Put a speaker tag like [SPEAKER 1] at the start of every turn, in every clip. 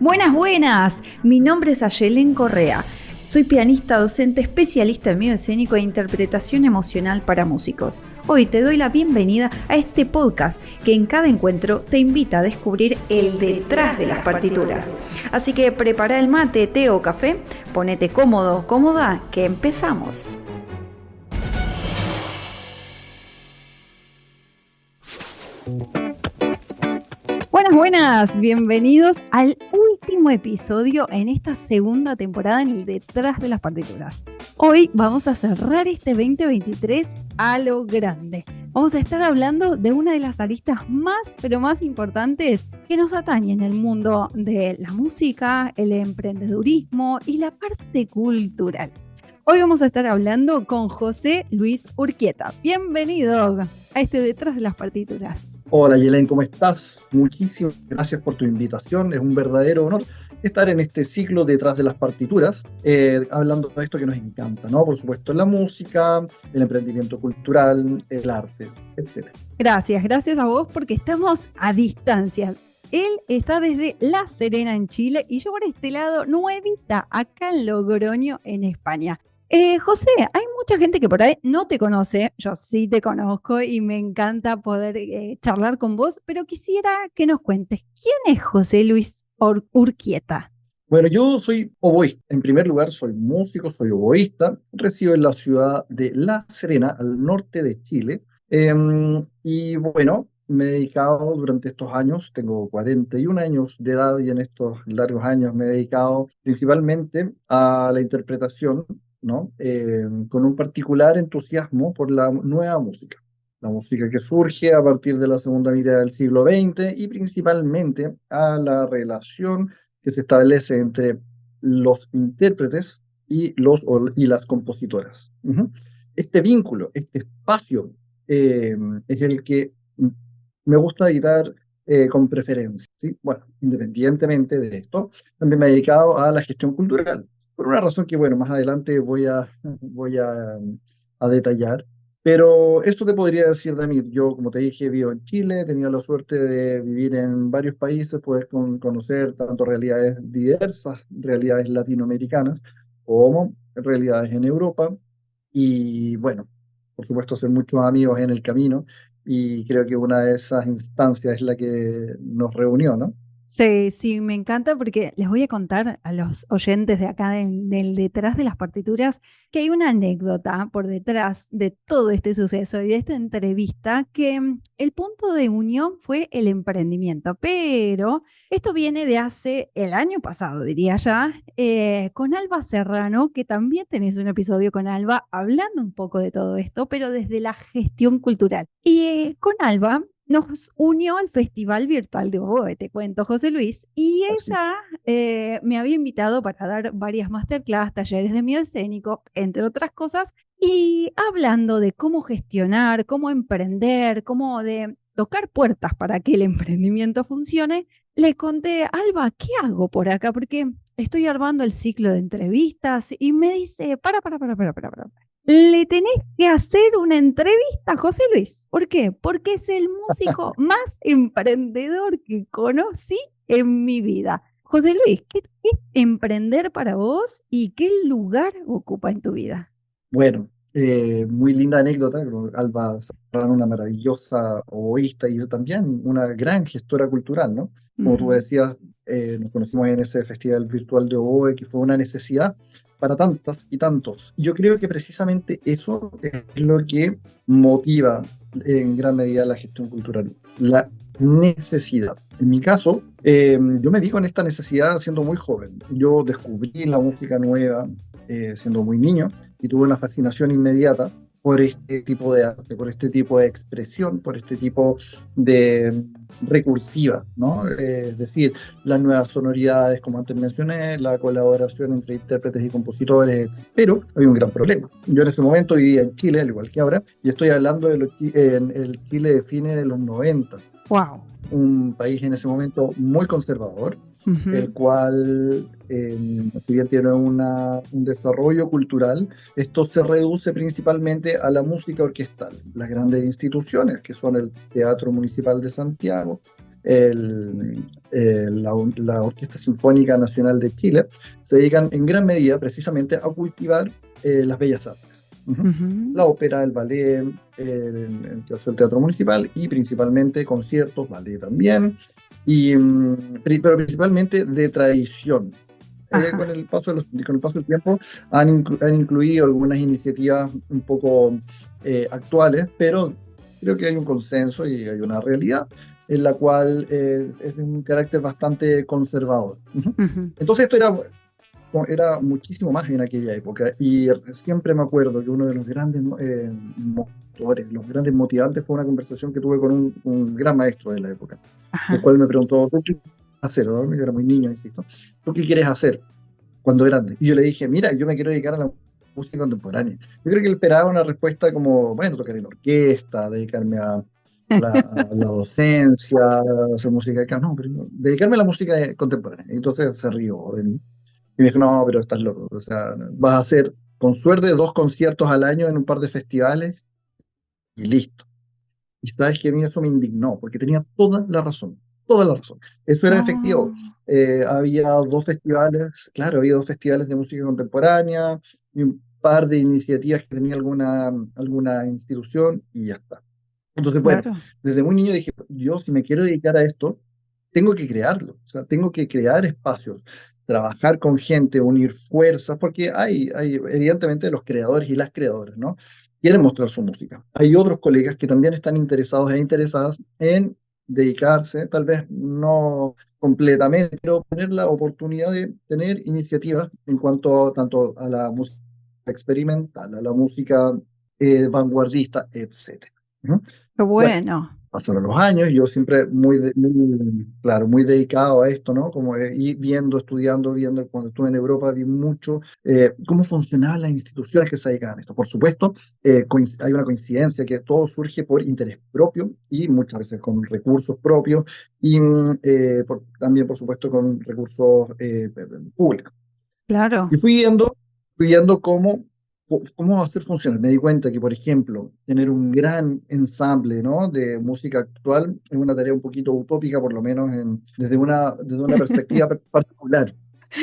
[SPEAKER 1] Buenas, buenas. Mi nombre es Ayelen Correa. Soy pianista, docente, especialista en medio escénico e interpretación emocional para músicos. Hoy te doy la bienvenida a este podcast que en cada encuentro te invita a descubrir el detrás de las partituras. Así que prepara el mate, té o café, ponete cómodo, cómoda, que empezamos. Buenas, buenas, bienvenidos al último episodio en esta segunda temporada en el Detrás de las Partituras. Hoy vamos a cerrar este 2023 a lo grande. Vamos a estar hablando de una de las aristas más, pero más importantes que nos atañen en el mundo de la música, el emprendedurismo y la parte cultural. Hoy vamos a estar hablando con José Luis Urquieta. Bienvenido a este Detrás de las Partituras.
[SPEAKER 2] Hola Yelen, ¿cómo estás? Muchísimas gracias por tu invitación. Es un verdadero honor estar en este ciclo detrás de las partituras, hablando de esto que nos encanta, ¿no? Por supuesto, la música, el emprendimiento cultural, el arte, etc.
[SPEAKER 1] Gracias a vos porque estamos a distancia. Él está desde La Serena en Chile y yo por este lado, nuevita, acá en Logroño, en España. José, hay mucha gente que por ahí no te conoce, yo sí te conozco y me encanta poder charlar con vos, pero quisiera que nos cuentes, ¿quién es José Luis Urquieta?
[SPEAKER 2] Bueno, yo soy oboísta. En primer lugar, soy músico, soy oboísta. Resido en la ciudad de La Serena, al norte de Chile. Y bueno, me he dedicado durante estos años, tengo 41 años de edad y en estos largos años me he dedicado principalmente a la interpretación, ¿no? Con un particular entusiasmo por la nueva música. La música que surge a partir de la segunda mitad del siglo XX y principalmente a la relación que se establece entre los intérpretes y las compositoras. Este vínculo, este espacio, es el que me gusta editar con preferencia, ¿sí? Bueno, independientemente de esto, también me he dedicado a la gestión cultural, por una razón que, bueno, más adelante voy a detallar. Pero esto te podría decir de mí. Yo, como te dije, vivo en Chile, he tenido la suerte de vivir en varios países, poder conocer tanto realidades diversas, realidades latinoamericanas, como realidades en Europa. Y bueno, por supuesto, hacer muchos amigos en el camino. Y creo que una de esas instancias es la que nos reunió, ¿no?
[SPEAKER 1] Sí, me encanta porque les voy a contar a los oyentes de acá del Detrás de las Partituras que hay una anécdota por detrás de todo este suceso y de esta entrevista que el punto de unión fue el emprendimiento, pero esto viene de hace el año pasado, diría ya, con Alba Serrano, que también tenés un episodio con Alba hablando un poco de todo esto, pero desde la gestión cultural. Y con Alba nos unió al Festival Virtual de Oboe, te cuento, José Luis, y
[SPEAKER 2] Así.
[SPEAKER 1] ella me había invitado para dar varias masterclass, talleres de medio escénico, entre otras cosas, y hablando de cómo gestionar, cómo emprender, cómo de tocar puertas para que el emprendimiento funcione, le conté, Alba, ¿qué hago por acá? Porque estoy armando el ciclo de entrevistas y me dice, para. Le tenés que hacer una entrevista a José Luis. ¿Por qué? Porque es el músico más emprendedor que conocí en mi vida. José Luis, ¿qué es emprender para vos y qué lugar ocupa en tu vida?
[SPEAKER 2] Bueno, muy linda anécdota. Alba Serrano, una maravillosa oboísta y yo también una gran gestora cultural, ¿no? Como tú
[SPEAKER 1] Ujú.
[SPEAKER 2] decías, nos conocimos en ese festival virtual de oboe que fue una necesidad para tantas y tantos. Y yo creo que precisamente eso es lo que motiva en gran medida la gestión cultural, la necesidad. En mi caso, yo me vi con esta necesidad siendo muy joven. Yo descubrí la música nueva siendo muy niño y tuve una fascinación inmediata por este tipo de arte, por este tipo de expresión, por este tipo de recursiva, ¿no? Es decir, las nuevas sonoridades, como antes mencioné, la colaboración entre intérpretes y compositores, pero hay un gran problema. Yo en ese momento vivía en Chile, al igual que ahora, y estoy hablando en el Chile de fines de los 90,
[SPEAKER 1] Wow.
[SPEAKER 2] un país en ese momento muy conservador,
[SPEAKER 1] Ujú.
[SPEAKER 2] el cual, si bien tiene un desarrollo cultural, esto se reduce principalmente a la música orquestal. Las grandes instituciones, que son el Teatro Municipal de Santiago, la Orquesta Sinfónica Nacional de Chile, se dedican en gran medida precisamente a cultivar las bellas artes. Ujú. La
[SPEAKER 1] Ujú.
[SPEAKER 2] ópera, el ballet, el teatro municipal y principalmente conciertos, ballet también, pero principalmente de tradición. Con
[SPEAKER 1] Ajá.
[SPEAKER 2] el paso con el paso del tiempo han incluido algunas iniciativas un poco actuales, pero creo que hay un consenso y hay una realidad en la cual es de un carácter bastante conservador. Ujú.
[SPEAKER 1] Ujú.
[SPEAKER 2] Entonces esto era muchísimo más en aquella época y siempre me acuerdo que uno de los grandes motores, los grandes motivantes fue una conversación que tuve con un gran maestro de la época, el
[SPEAKER 1] Ajá.
[SPEAKER 2] cual me preguntó, ¿tú qué quieres hacer? ¿No? Yo era muy niño, insisto. ¿Tú qué quieres hacer cuando grande? Y yo le dije, mira, yo me quiero dedicar a la música contemporánea. Yo creo que él esperaba una respuesta como, bueno, tocar en orquesta, dedicarme a la docencia, hacer música de cámara. No, pero dedicarme a la música contemporánea. Y entonces se rió de mí. Y me dijo, no, pero estás loco. O sea, vas a hacer, con suerte, 2 conciertos al año en un par de festivales y listo. Y sabes que a mí eso me indignó, porque tenía toda la razón, toda la razón. Eso era efectivo.
[SPEAKER 1] Oh,
[SPEAKER 2] Había 2 festivales, claro, había 2 festivales de música contemporánea y un par de iniciativas que tenía alguna institución y ya está. Entonces, bueno,
[SPEAKER 1] claro.
[SPEAKER 2] desde muy niño dije, yo si me quiero dedicar a esto, tengo que crearlo, o sea, tengo que crear espacios, trabajar con gente, unir fuerzas, porque hay evidentemente los creadores y las creadoras, ¿no? Quieren mostrar su música. Hay otros colegas que también están interesados e interesadas en dedicarse, tal vez no completamente, pero tener la oportunidad de tener iniciativas en cuanto tanto a la música experimental, a la música vanguardista, etcétera. ¿No?
[SPEAKER 1] Qué
[SPEAKER 2] Bueno,
[SPEAKER 1] bueno.
[SPEAKER 2] pasaron los años, yo siempre claro, muy dedicado a esto, ¿no? Como ir viendo, estudiando, viendo, cuando estuve en Europa vi mucho cómo funcionaban las instituciones que se dedicaban a esto. Por supuesto, hay una coincidencia que todo surge por interés propio y muchas veces con recursos propios y también, por supuesto, con recursos públicos.
[SPEAKER 1] Claro.
[SPEAKER 2] Y fui viendo cómo hacer funcionar. Me di cuenta que, por ejemplo, tener un gran ensamble, ¿no? de música actual es una tarea un poquito utópica, por lo menos desde una perspectiva particular.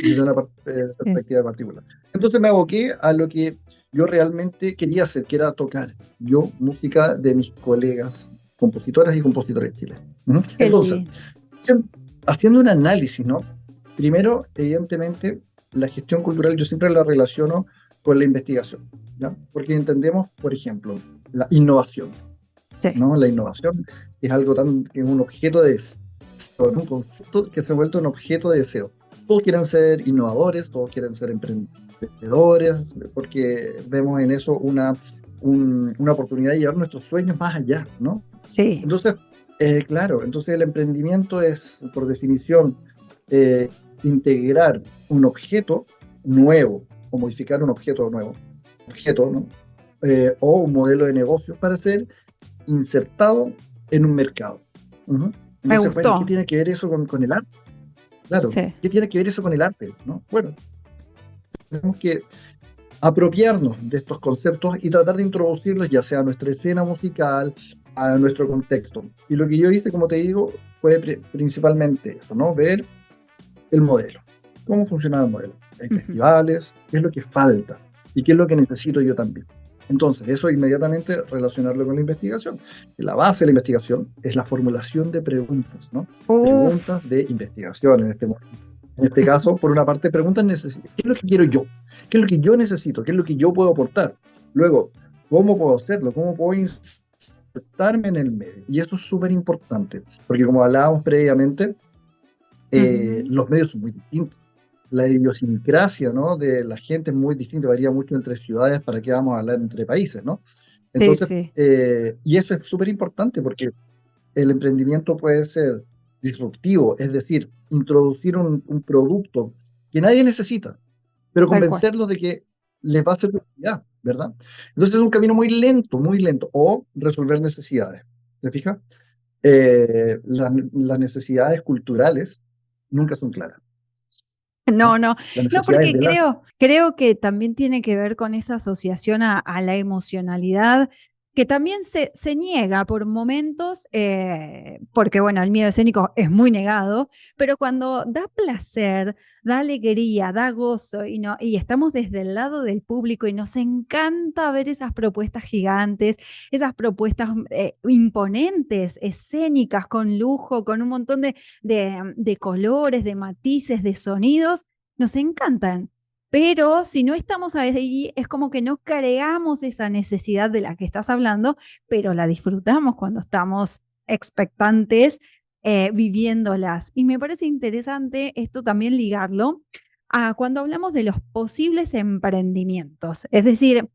[SPEAKER 2] Desde una
[SPEAKER 1] Sí.
[SPEAKER 2] perspectiva particular. Entonces me aboqué a lo que yo realmente quería hacer, que era tocar yo música de mis colegas compositoras y compositores chilenos. ¿Mm?
[SPEAKER 1] Qué
[SPEAKER 2] Entonces,
[SPEAKER 1] lindo.
[SPEAKER 2] siem- haciendo un análisis, ¿no? Primero, evidentemente, la gestión cultural yo siempre la relaciono con la investigación, ¿ya? Porque entendemos, por ejemplo, la innovación,
[SPEAKER 1] Sí.
[SPEAKER 2] ¿no? La innovación es algo que es un objeto de deseo, ¿no? Un concepto que se ha vuelto un objeto de deseo. Todos quieren ser innovadores, todos quieren ser emprendedores, porque vemos en eso una oportunidad de llevar nuestros sueños más allá, ¿no?
[SPEAKER 1] Sí.
[SPEAKER 2] Entonces, claro, entonces el emprendimiento es, por definición, eh, integrar un objeto nuevo o modificar un objeto nuevo, objeto, ¿no? O un modelo de negocio para ser insertado en un mercado. Ujú.
[SPEAKER 1] Me
[SPEAKER 2] Entonces, bueno, ¿qué
[SPEAKER 1] gustó.
[SPEAKER 2] tiene que ver eso con el arte? Claro,
[SPEAKER 1] Sí.
[SPEAKER 2] ¿qué tiene que ver eso con el arte? ¿No? Bueno, tenemos que apropiarnos de estos conceptos y tratar de introducirlos ya sea a nuestra escena musical, a nuestro contexto. Y lo que yo hice, como te digo, fue principalmente eso, ¿no? Ver el modelo, cómo funciona el modelo. Hay
[SPEAKER 1] Ujú.
[SPEAKER 2] festivales, qué es lo que falta y qué es lo que necesito yo también. Entonces, eso inmediatamente relacionarlo con la investigación. La base de la investigación es la formulación de preguntas, ¿no?
[SPEAKER 1] Uf.
[SPEAKER 2] Preguntas de investigación en este caso, por una parte, ¿qué es lo que quiero yo? ¿Qué es lo que yo necesito? ¿Qué es lo que yo puedo aportar? Luego, ¿cómo puedo hacerlo? ¿Cómo puedo insertarme en el medio? Y eso es súper importante, porque como hablábamos previamente,
[SPEAKER 1] Ujú.
[SPEAKER 2] los medios son muy distintos. La idiosincrasia, ¿no? de la gente es muy distinta, varía mucho entre ciudades, para qué vamos a hablar entre países, ¿no?
[SPEAKER 1] Sí,
[SPEAKER 2] Entonces,
[SPEAKER 1] sí.
[SPEAKER 2] y eso es súper importante porque el emprendimiento puede ser disruptivo, es decir, introducir un producto que nadie necesita, pero
[SPEAKER 1] Tal cual.
[SPEAKER 2] convencerlos de que les va a hacer utilidad, ¿verdad? Entonces es un camino muy lento, o resolver necesidades. ¿Te fijas? Las necesidades culturales nunca son claras, ¿no?
[SPEAKER 1] No, no,
[SPEAKER 2] Las
[SPEAKER 1] no,
[SPEAKER 2] necesidades
[SPEAKER 1] porque
[SPEAKER 2] del arte.
[SPEAKER 1] creo que también tiene que ver con esa asociación a la emocionalidad. que también se niega por momentos, porque bueno, el miedo escénico es muy negado, pero cuando da placer, da alegría, da gozo y estamos desde el lado del público y nos encanta ver esas propuestas gigantes, esas propuestas imponentes, escénicas, con lujo, con un montón de colores, de matices, de sonidos, nos encantan. Pero si no estamos ahí, es como que no creamos esa necesidad de la que estás hablando, pero la disfrutamos cuando estamos expectantes, viviéndolas. Y me parece interesante esto también ligarlo a cuando hablamos de los posibles emprendimientos, es decir,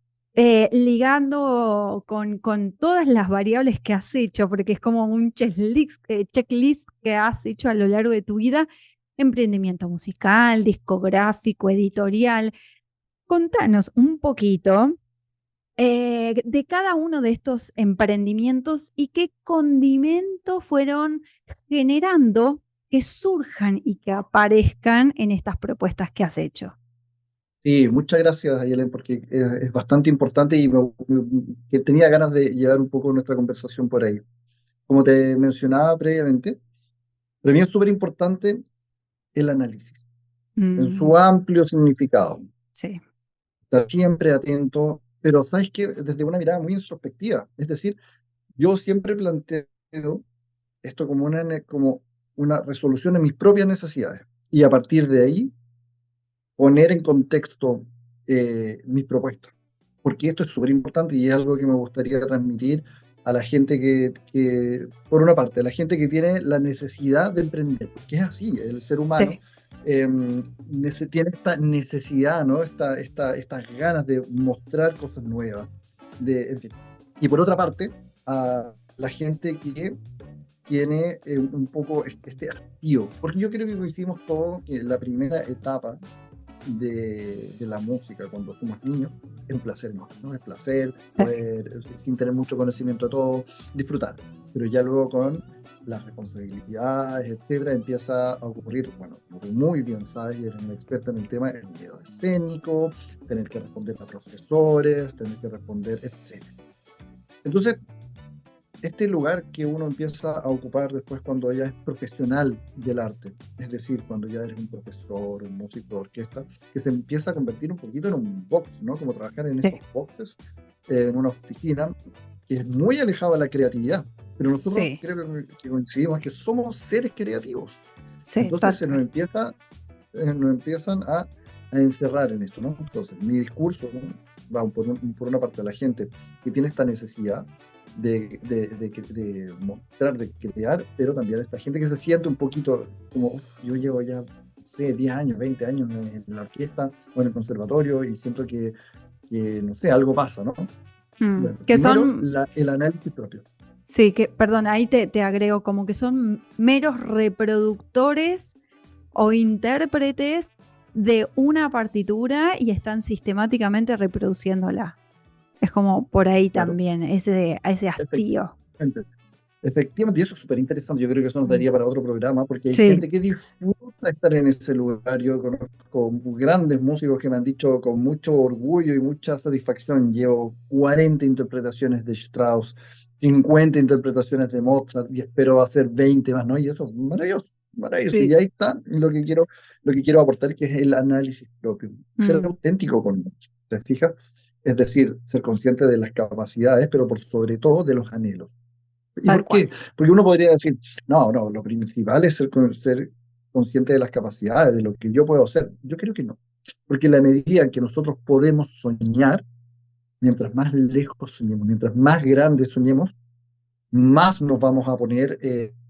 [SPEAKER 1] ligando con todas las variables que has hecho, porque es como un checklist que has hecho a lo largo de tu vida, emprendimiento musical, discográfico, editorial. Contanos un poquito de cada uno de estos emprendimientos y qué condimentos fueron generando que surjan y que aparezcan en estas propuestas que has hecho.
[SPEAKER 2] Sí, muchas gracias, Ayelen, porque es bastante importante y que tenía ganas de llevar un poco nuestra conversación por ahí. Como te mencionaba previamente, para mí es súper importante el análisis, en
[SPEAKER 1] Mm,
[SPEAKER 2] su amplio significado.
[SPEAKER 1] sí,
[SPEAKER 2] Estar siempre atento, pero sabes que desde una mirada muy introspectiva. Es decir, yo siempre planteo esto como una resolución de mis propias necesidades y a partir de ahí poner en contexto mis propuestas, porque esto es súper importante y es algo que me gustaría transmitir a la gente por una parte, a la gente que tiene la necesidad de emprender, porque es así, el ser humano
[SPEAKER 1] sí,
[SPEAKER 2] tiene esta necesidad, ¿no? Estas ganas de mostrar cosas nuevas, en fin. Y por otra parte, a la gente que tiene un poco este hastío, porque yo creo que coincidimos todos que la primera etapa de la música cuando somos niños es un placer, ¿no? Es placer,
[SPEAKER 1] sí,
[SPEAKER 2] poder, sin tener mucho conocimiento de todo, disfrutar. Pero ya luego con las responsabilidades, etcétera, empieza a ocurrir, bueno, como tú muy bien sabes y eres un experto en el tema, el miedo escénico, tener que responder a profesores, tener que responder, etcétera. Entonces, este lugar que uno empieza a ocupar después cuando ya es profesional del arte, es decir, cuando ya eres un profesor, un músico de orquesta, que se empieza a convertir un poquito en un box, ¿no? Como trabajar en
[SPEAKER 1] sí,
[SPEAKER 2] esos boxes, en una oficina, que es muy alejada de la creatividad. Pero nosotros
[SPEAKER 1] sí,
[SPEAKER 2] creo que coincidimos que somos seres creativos.
[SPEAKER 1] sí,
[SPEAKER 2] Entonces
[SPEAKER 1] total.
[SPEAKER 2] nos empiezan a encerrar en esto, ¿no? Entonces, mi discurso, ¿no? Va por una parte de la gente que tiene esta necesidad de mostrar, de crear, pero también esta gente que se siente un poquito como, "Uf, yo llevo ya, no sé, 10 años, 20 años en la orquesta o en el conservatorio y siento no sé, algo pasa, ¿no? Bueno,
[SPEAKER 1] Que
[SPEAKER 2] primero,
[SPEAKER 1] son,
[SPEAKER 2] el análisis propio.
[SPEAKER 1] sí, que, perdón, ahí te agrego como que son meros reproductores o intérpretes de una partitura y están sistemáticamente reproduciéndola. Es como por ahí
[SPEAKER 2] Claro,
[SPEAKER 1] también, ese hastío.
[SPEAKER 2] efectivamente. Efectivamente, y eso es súper interesante. Yo creo que eso nos
[SPEAKER 1] Mm.
[SPEAKER 2] daría para otro programa, porque hay
[SPEAKER 1] Sí,
[SPEAKER 2] gente que disfruta estar en ese lugar. Yo conozco grandes músicos que me han dicho con mucho orgullo y mucha satisfacción: llevo 40 interpretaciones de Strauss, 50 interpretaciones de Mozart y espero hacer 20 más, ¿no? Y eso es maravilloso, maravilloso. Y
[SPEAKER 1] sí.
[SPEAKER 2] ahí está lo que quiero aportar, que es el análisis propio. Ser
[SPEAKER 1] Mm,
[SPEAKER 2] auténtico con, ¿te fijas? Es decir, ser consciente de las capacidades, pero por sobre todo de los anhelos. ¿Y
[SPEAKER 1] tal
[SPEAKER 2] por
[SPEAKER 1] cual.
[SPEAKER 2] qué? Porque uno podría decir, no, no, lo principal es ser consciente de las capacidades, de lo que yo puedo hacer. Yo creo que no. Porque en la medida en que nosotros podemos soñar, mientras más lejos soñemos, mientras más grandes soñemos, más nos vamos a poner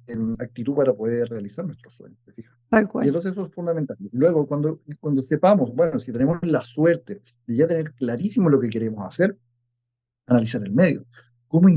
[SPEAKER 2] en actitud para poder realizar nuestros sueños, ¿te fijas?
[SPEAKER 1] Tal
[SPEAKER 2] Y
[SPEAKER 1] cual.
[SPEAKER 2] entonces eso es fundamental. Luego, cuando sepamos, bueno, si tenemos la suerte de ya tener clarísimo lo que queremos hacer, analizar el medio. ¿Cómo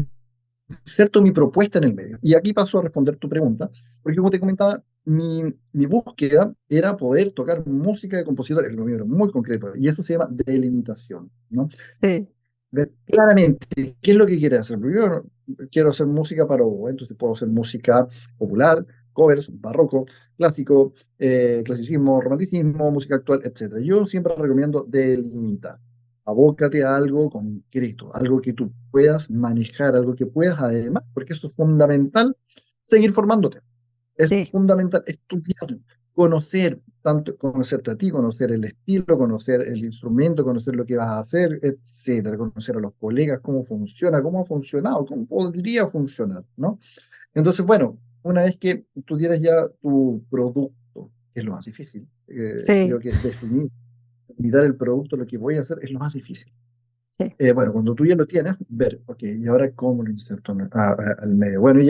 [SPEAKER 2] inserto mi propuesta en el medio? Y aquí paso a responder tu pregunta, porque como te comentaba, mi búsqueda era poder tocar música de compositores, lo mío era muy concreto, y eso se llama delimitación, ¿no?
[SPEAKER 1] Sí,
[SPEAKER 2] Ver claramente qué es lo que quiere hacer. Porque yo quiero hacer música para oboe, entonces puedo hacer música popular, covers, barroco, clásico, clasicismo, romanticismo, música actual, etcétera. Yo siempre recomiendo delimitar. abócate a algo concreto, algo que tú puedas manejar, algo que puedas además, porque eso es fundamental, seguir formándote. Es
[SPEAKER 1] Sí,
[SPEAKER 2] fundamental estudiar, conocer, tanto conocerte a ti, conocer el estilo, conocer el instrumento, conocer lo que vas a hacer, etcétera, conocer a los colegas, cómo funciona, cómo ha funcionado, cómo podría funcionar, ¿no? Entonces, bueno, una vez que tú tienes ya tu producto, que es lo más difícil,
[SPEAKER 1] sí,
[SPEAKER 2] creo que definir, mirar el producto, lo que voy a hacer, es lo más difícil.
[SPEAKER 1] sí.
[SPEAKER 2] Bueno, cuando tú ya lo tienes, ver, ok, ¿y ahora cómo lo inserto al medio? Bueno,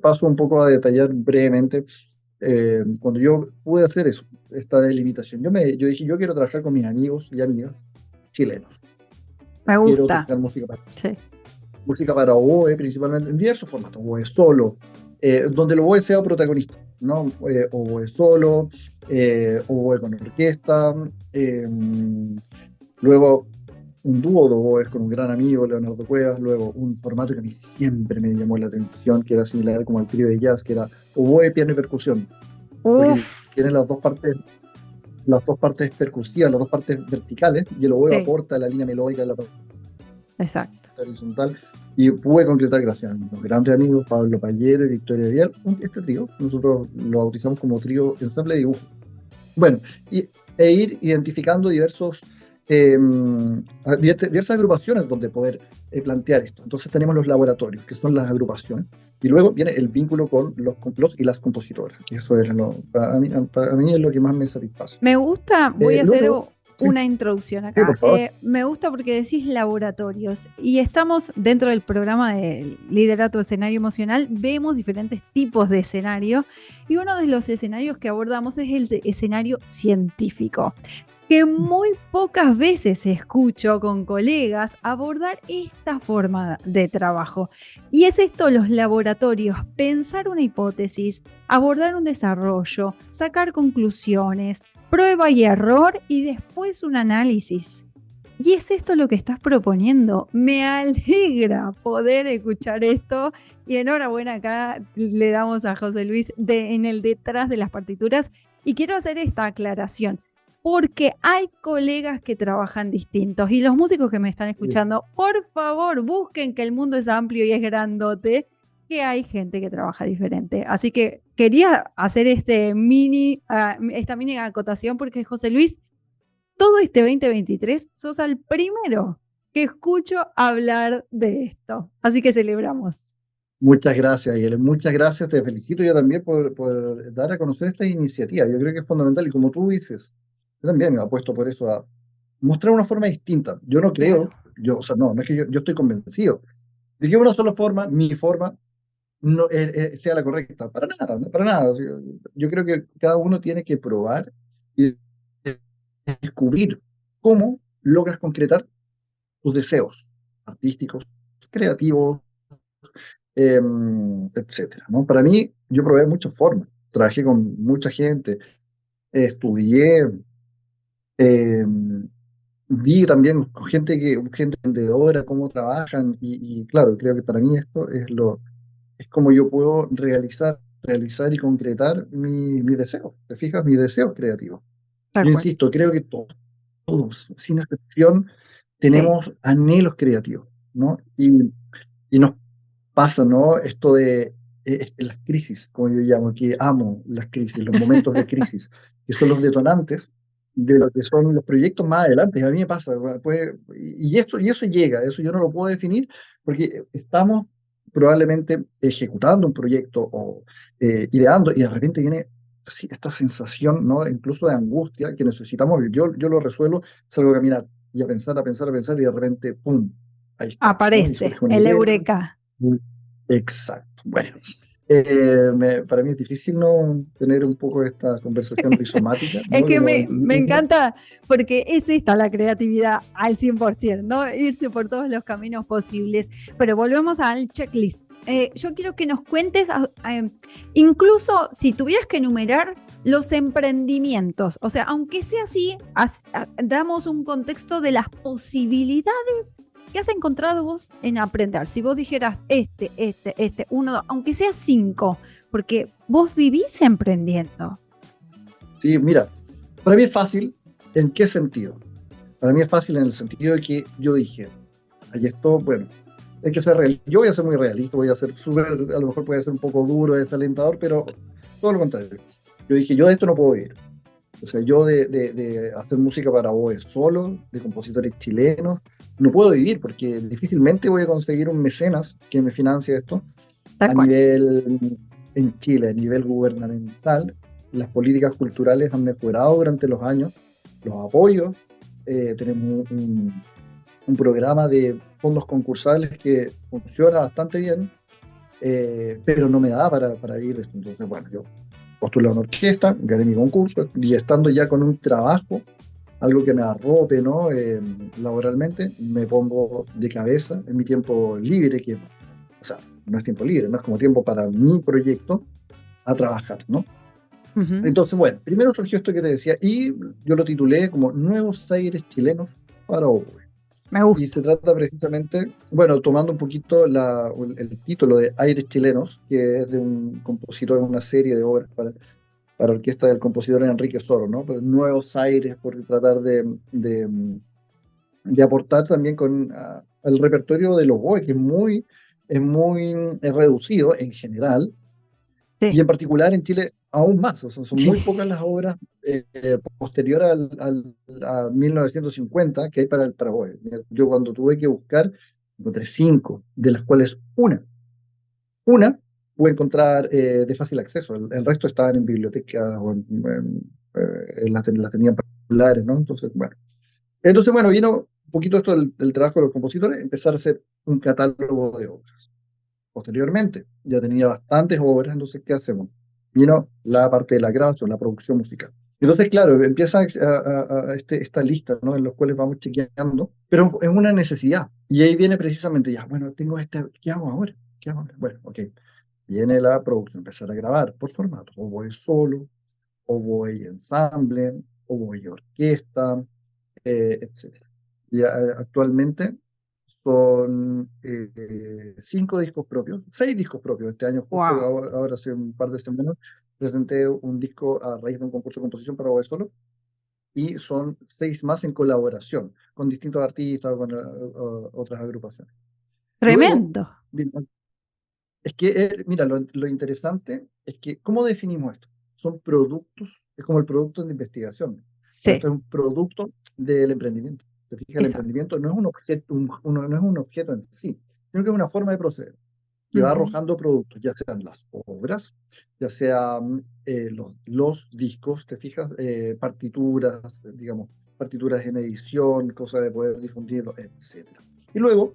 [SPEAKER 2] paso un poco a detallar brevemente. Cuando yo pude hacer eso, esta delimitación, yo dije, yo quiero trabajar con mis amigos y amigas chilenos.
[SPEAKER 1] Me
[SPEAKER 2] Quiero
[SPEAKER 1] gusta.
[SPEAKER 2] tocar
[SPEAKER 1] Sí.
[SPEAKER 2] música para oboe, principalmente en diversos formatos, oboe solo, donde el oboe sea protagonista, ¿no? Oboe solo, oboe con orquesta, luego un dúo de oboes con un gran amigo, Leonardo Cuevas, luego un formato que a mí siempre me llamó la atención, que era similar como al trío de jazz, que era oboe, piano y percusión, porque
[SPEAKER 1] Uf,
[SPEAKER 2] tiene las dos partes percusivas, las dos partes verticales, y el oboe
[SPEAKER 1] sí,
[SPEAKER 2] aporta la línea melódica de la parte
[SPEAKER 1] exacto.
[SPEAKER 2] horizontal, y pude concretar gracias a mis grandes amigos, Pablo Payero y Victoria Vial, este trío, nosotros lo bautizamos como trío ensamble de dibujo. Bueno, ir identificando eh, diversas agrupaciones donde poder plantear esto. Entonces tenemos los laboratorios, que son las agrupaciones, y luego viene el vínculo con los y las compositoras. Y eso es para mí es lo que más me satisface.
[SPEAKER 1] Me gusta, voy a hacer
[SPEAKER 2] Luego, sí,
[SPEAKER 1] una introducción
[SPEAKER 2] sí,
[SPEAKER 1] acá.
[SPEAKER 2] por favor.
[SPEAKER 1] Me gusta porque decís laboratorios y estamos dentro del programa de liderato escenario emocional, vemos diferentes tipos de escenario y uno de los escenarios que abordamos es el escenario científico, que muy pocas veces escucho con colegas abordar esta forma de trabajo. Y es esto, los laboratorios, pensar una hipótesis, abordar un desarrollo, sacar conclusiones, prueba y error y después un análisis. Y es esto lo que estás proponiendo. Me alegra poder escuchar esto y enhorabuena acá le damos a José Luis en el detrás de las partituras. Y quiero hacer esta aclaración porque hay colegas que trabajan distintos y los músicos que me están escuchando, por favor, busquen que el mundo es amplio y es grandote, que hay gente que trabaja diferente. Así que quería hacer esta mini acotación porque José Luis, todo este 2023 sos el primero que escucho hablar de esto. Así que celebramos.
[SPEAKER 2] Muchas gracias, Aiel. Muchas gracias. Te felicito yo también por dar a conocer esta iniciativa. Yo creo que es fundamental y como tú dices, yo también me apuesto por eso a mostrar una forma distinta. Yo no
[SPEAKER 1] Claro,
[SPEAKER 2] creo, no es que yo estoy convencido de que una sola forma, mi forma, no, sea la correcta. Para nada, ¿no? Para nada. O sea, yo creo que cada uno tiene que probar y descubrir cómo logras concretar tus deseos artísticos, creativos, etcétera, ¿no? Para mí, yo probé muchas formas. Trabajé con mucha gente, estudié, eh, vi también con gente vendedora, cómo trabajan, y claro, creo que para mí esto es como yo puedo realizar y concretar mi deseo, ¿te fijas? Mi deseo creativo.
[SPEAKER 1] tal
[SPEAKER 2] Yo
[SPEAKER 1] cual.
[SPEAKER 2] insisto, creo que todos, sin excepción,
[SPEAKER 1] Sí,
[SPEAKER 2] tenemos anhelos creativos, ¿no? Y nos pasa, ¿no? Esto de las crisis, como yo llamo, que amo las crisis, los momentos de crisis, que son los detonantes de lo que son los proyectos más adelante. A mí me pasa, pues, y eso llega, eso yo no lo puedo definir porque estamos probablemente ejecutando un proyecto o ideando y de repente viene así, esta sensación, ¿no? Incluso de angustia que necesitamos. Yo lo resuelvo, salgo a caminar y a pensar y de repente, ¡pum! Ahí está, ¿no? Y
[SPEAKER 1] aparece
[SPEAKER 2] surge una
[SPEAKER 1] el
[SPEAKER 2] idea.
[SPEAKER 1] eureka.
[SPEAKER 2] Exacto. Bueno, para mí es difícil no tener un poco esta conversación rizomática,
[SPEAKER 1] Es
[SPEAKER 2] ¿no?
[SPEAKER 1] que
[SPEAKER 2] Como,
[SPEAKER 1] me encanta porque es esta la creatividad al 100%, ¿no? Irse por todos los caminos posibles. Pero volvemos al checklist. Yo quiero que nos cuentes, incluso si tuvieras que enumerar los emprendimientos, o sea, aunque sea así, damos un contexto de las posibilidades que has encontrado vos en aprender. Si vos dijeras uno, dos, aunque sea cinco, porque vos vivís emprendiendo.
[SPEAKER 2] sí, mira, para mí es fácil, ¿en qué sentido? Para mí es fácil en el sentido de que yo dije, hay esto, bueno, hay que ser real. Yo voy a ser muy realista, voy a ser súper, a lo mejor puede ser un poco duro, desalentador, pero todo lo contrario. Yo dije, yo de esto no puedo vivir. O sea, yo de hacer música para voz solo, de compositores chilenos, no puedo vivir porque difícilmente voy a conseguir un mecenas que me financie esto
[SPEAKER 1] Tal
[SPEAKER 2] a
[SPEAKER 1] cual.
[SPEAKER 2] nivel en Chile, a nivel gubernamental. Las políticas culturales han mejorado durante los años, los apoyos, tenemos un programa de fondos concursables que funciona bastante bien, pero no me da para vivir de esto. Entonces, bueno, yo postulé a una orquesta, gané mi concurso y estando ya con un trabajo, algo que me arrope, ¿no? Laboralmente, me pongo de cabeza en mi tiempo libre, que, o sea, no es tiempo libre, no es como tiempo para mi proyecto, a trabajar, ¿no?
[SPEAKER 1] Ujú.
[SPEAKER 2] Entonces, bueno, primero surgió esto que te decía y yo lo titulé como Nuevos Aires Chilenos para Oboe.
[SPEAKER 1] Me
[SPEAKER 2] Y
[SPEAKER 1] gusta.
[SPEAKER 2] se trata precisamente, bueno, tomando un poquito el título de Aires Chilenos, que es de un compositor, una serie de obras para orquesta del compositor Enrique Soro, ¿no? Pues nuevos aires por tratar de aportar también con el repertorio de los BOE, que es reducido en general, y
[SPEAKER 1] Sí,
[SPEAKER 2] en particular en Chile aún más. O sea, son
[SPEAKER 1] sí.
[SPEAKER 2] muy pocas las obras posteriores a 1950 que hay para el Paraguay. Yo cuando tuve que buscar, encontré cinco, de las cuales una pude encontrar de fácil acceso, el resto estaban en bibliotecas o las tenían particulares, ¿no? Entonces, bueno, vino un poquito esto del trabajo de los compositores, empezar a hacer un catálogo de obras. Posteriormente, ya tenía bastantes obras, entonces, ¿qué hacemos? Vino la parte de la grabación, la producción musical. Entonces, claro, empieza esta lista, ¿no? En los cuales vamos chequeando, pero es una necesidad. Y ahí viene precisamente ya, bueno, tengo ¿qué hago ahora? ¿Qué hago ahora? Bueno, ok. Viene la producción, empezar a grabar por formato, o voy solo, o voy ensamble, o voy orquesta, etcétera. Y actualmente son 5 discos propios, 6 discos propios. Este año, justo
[SPEAKER 1] Wow.
[SPEAKER 2] ahora hace un par de semanas, presenté un disco a raíz de un concurso de composición para voz solo, y son 6 más en colaboración con distintos artistas o con otras agrupaciones. Luego,
[SPEAKER 1] Tremendo.
[SPEAKER 2] es que, mira, lo interesante es que, ¿cómo definimos esto? Son productos, es como el producto de investigación, pero esto
[SPEAKER 1] Sí,
[SPEAKER 2] es un producto del emprendimiento. ¿Te fijas? El
[SPEAKER 1] exacto.
[SPEAKER 2] emprendimiento no es un objeto, no es un objeto en sí, sino que es una forma de proceder que va
[SPEAKER 1] Ujú.
[SPEAKER 2] arrojando productos, ya sean las obras, ya sean los discos, ¿te fijas? Partituras, digamos, partituras en edición, cosas de poder difundirlo, etcétera. Y luego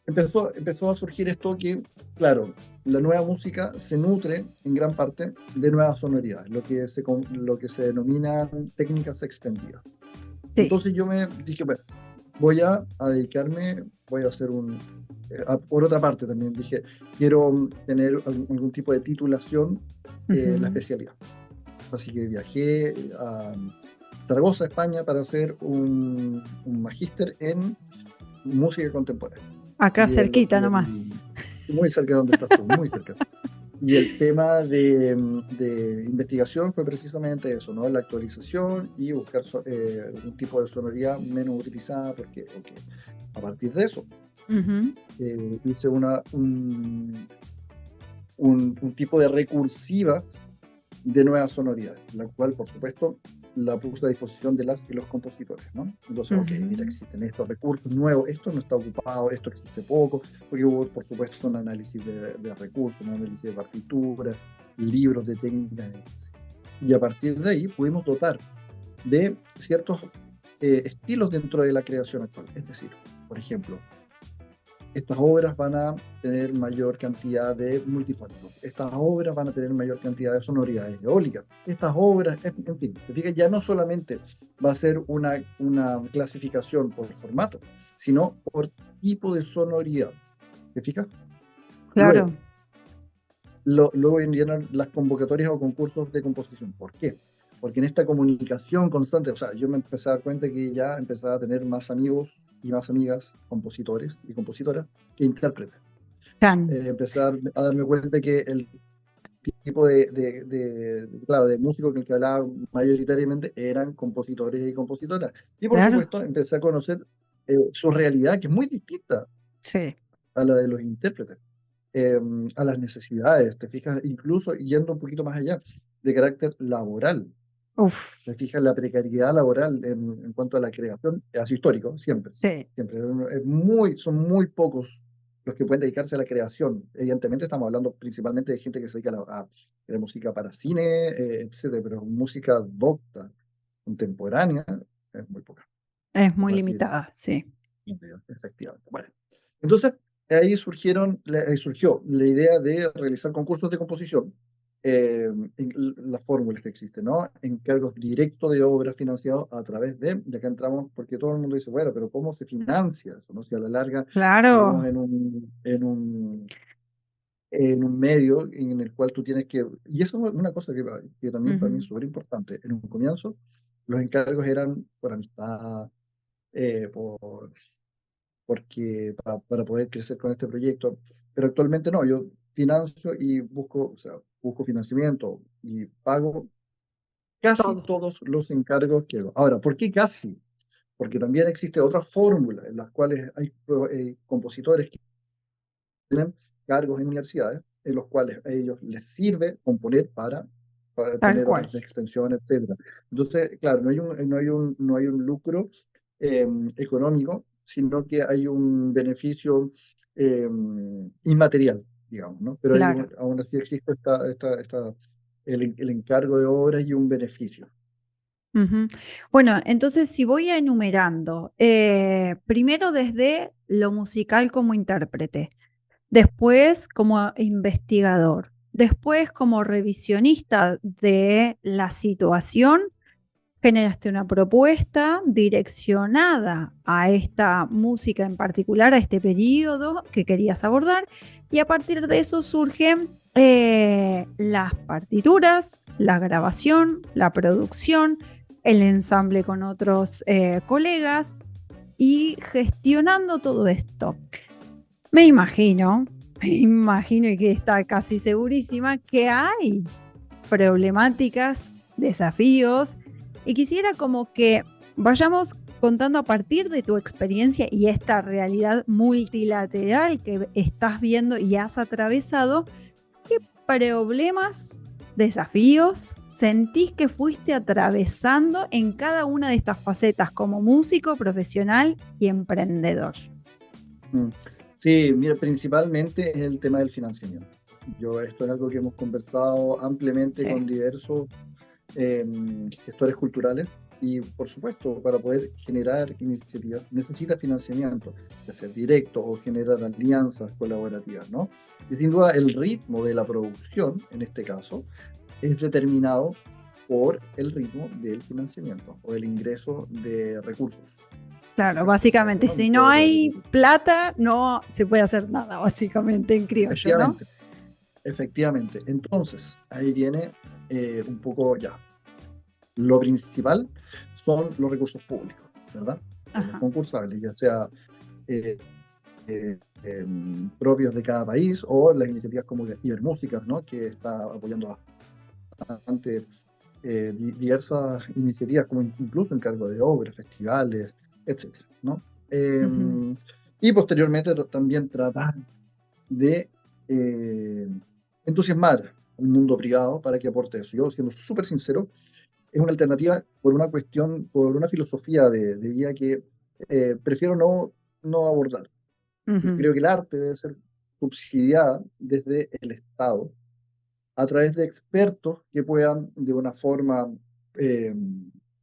[SPEAKER 2] empezó a surgir esto que, claro, la nueva música se nutre en gran parte de nuevas sonoridades, lo que se denominan técnicas extendidas.
[SPEAKER 1] Sí.
[SPEAKER 2] Entonces yo me dije, bueno, voy a dedicarme, voy a hacer por otra parte también dije, quiero tener algún tipo de titulación en la
[SPEAKER 1] Ujú.
[SPEAKER 2] especialidad. Así que viajé a Zaragoza, España, para hacer un magíster en música contemporánea.
[SPEAKER 1] Acá
[SPEAKER 2] Y
[SPEAKER 1] cerquita nomás.
[SPEAKER 2] muy cerca de donde estás tú, muy cerca. Y el tema de investigación fue precisamente eso, ¿no? La actualización y buscar algún tipo de sonoridad menos utilizada, porque a partir de eso
[SPEAKER 1] Ujú.
[SPEAKER 2] hice un tipo de recursiva de nuevas sonoridades, la cual, por supuesto, la puse a disposición de las y los compositores, ¿no? Entonces, ok, mira,
[SPEAKER 1] Ujú.
[SPEAKER 2] existen estos recursos nuevos, esto no está ocupado, esto existe poco, porque hubo, por supuesto, un análisis de recursos, un análisis de partituras, libros de técnicas, y a partir de ahí pudimos dotar de ciertos estilos dentro de la creación actual. Es decir, por ejemplo, estas obras van a tener mayor cantidad de multifónicos, estas obras van a tener mayor cantidad de sonoridades eólicas, estas obras, en fin, te fijas, ya no solamente va a ser una clasificación por formato, sino por tipo de sonoridad, ¿te fijas? Luego,
[SPEAKER 1] Claro.
[SPEAKER 2] luego vienen las convocatorias o concursos de composición. ¿Por qué? Porque en esta comunicación constante, o sea, yo me empecé a dar cuenta que ya empezaba a tener más amigos y más amigas, compositores y compositoras, que intérpretes.
[SPEAKER 1] Can.
[SPEAKER 2] Empecé a darme cuenta que el tipo claro, de músicos con el que hablaba mayoritariamente eran compositores y compositoras. Y por
[SPEAKER 1] Claro,
[SPEAKER 2] supuesto empecé a conocer su realidad, que es muy distinta
[SPEAKER 1] sí.
[SPEAKER 2] a la de los intérpretes, eh, a las necesidades, te fijas, incluso yendo un poquito más allá, de carácter laboral.
[SPEAKER 1] Uf,
[SPEAKER 2] Te fijas la precariedad laboral en cuanto a la creación, es histórico, siempre,
[SPEAKER 1] sí,
[SPEAKER 2] siempre. Son muy pocos los que pueden dedicarse a la creación. Evidentemente estamos hablando principalmente de gente que se dedica a crear música para cine, etcétera, pero música docta, contemporánea, es muy poca.
[SPEAKER 1] es
[SPEAKER 2] Te
[SPEAKER 1] muy
[SPEAKER 2] puedo decir,
[SPEAKER 1] limitada, sí.
[SPEAKER 2] efectivamente. Bueno, entonces ahí surgió la idea de realizar concursos de composición, las fórmulas que existen, ¿no? Encargos directos de obras financiados a través de acá entramos, porque todo el mundo dice, bueno, pero ¿cómo se financia eso? ¿No? Si a la larga vivimos
[SPEAKER 1] Claro.
[SPEAKER 2] en un medio en el cual tú tienes que, y eso es una cosa que también para mí es
[SPEAKER 1] Ujú.
[SPEAKER 2] súper importante. En un comienzo, los encargos eran por amistad, por para poder crecer con este proyecto. Pero actualmente no, yo financio y busco, o sea, busco financiamiento y pago casi
[SPEAKER 1] Todo.
[SPEAKER 2] todos los encargos que hago. Ahora, ¿por qué casi? Porque también existe otra fórmula en las cuales hay compositores que tienen cargos en universidades, en los cuales a ellos les sirve componer para
[SPEAKER 1] Tal
[SPEAKER 2] tener
[SPEAKER 1] cual.
[SPEAKER 2] obras de extensión, etcétera. Entonces, claro, no hay un lucro eh, económico, sino que hay un beneficio eh, inmaterial, digamos, ¿no? Pero
[SPEAKER 1] Claro.
[SPEAKER 2] aún así existe el encargo de obras y un beneficio.
[SPEAKER 1] Ujú. Bueno, entonces si voy a enumerando, primero desde lo musical como intérprete, después como investigador, después como revisionista de la situación, generaste una propuesta direccionada a esta música en particular, a este periodo que querías abordar, y a partir de eso surgen las partituras, la grabación, la producción, el ensamble con otros colegas y gestionando todo esto. Me imagino, me imagino y que está casi segurísima que hay problemáticas, desafíos, y quisiera como que vayamos contando a partir de tu experiencia y esta realidad multilateral que estás viendo y has atravesado, qué problemas, desafíos sentís que fuiste atravesando en cada una de estas facetas como músico, profesional y emprendedor.
[SPEAKER 2] Mm. Sí, mira, principalmente es el tema del financiamiento. Esto es algo que hemos conversado ampliamente
[SPEAKER 1] Sí,
[SPEAKER 2] con diversos eh, gestores culturales y, por supuesto, para poder generar iniciativas necesita financiamiento, ya sea directo o generar alianzas colaborativas, ¿no? Y sin duda el ritmo de la producción, en este caso, es determinado por el ritmo del financiamiento o el ingreso de recursos, en este
[SPEAKER 1] claro,
[SPEAKER 2] caso, ya sea
[SPEAKER 1] básicamente, si no
[SPEAKER 2] económico o de
[SPEAKER 1] hay plata, no se puede hacer nada, básicamente en criollo, ¿no?
[SPEAKER 2] efectivamente, efectivamente. Entonces, ahí viene un poco ya. Lo principal son los recursos públicos, ¿verdad? Son los
[SPEAKER 1] Ajá.
[SPEAKER 2] concursables, ya sea eh, propios de cada país o las iniciativas como Ibermúsicas, ¿no? Que está apoyando bastante diversas iniciativas, como incluso encargo de obras, festivales, etcétera, ¿no? Eh,
[SPEAKER 1] Ujú.
[SPEAKER 2] y posteriormente también tratar de eh, entusiasmar al mundo privado para que aporte eso. Yo, siendo súper sincero, es una alternativa por una cuestión, por una filosofía de vida que prefiero no abordar. Yo
[SPEAKER 1] Ujú.
[SPEAKER 2] creo que el arte debe ser subsidiada desde el Estado a través de expertos que puedan, de una forma eh,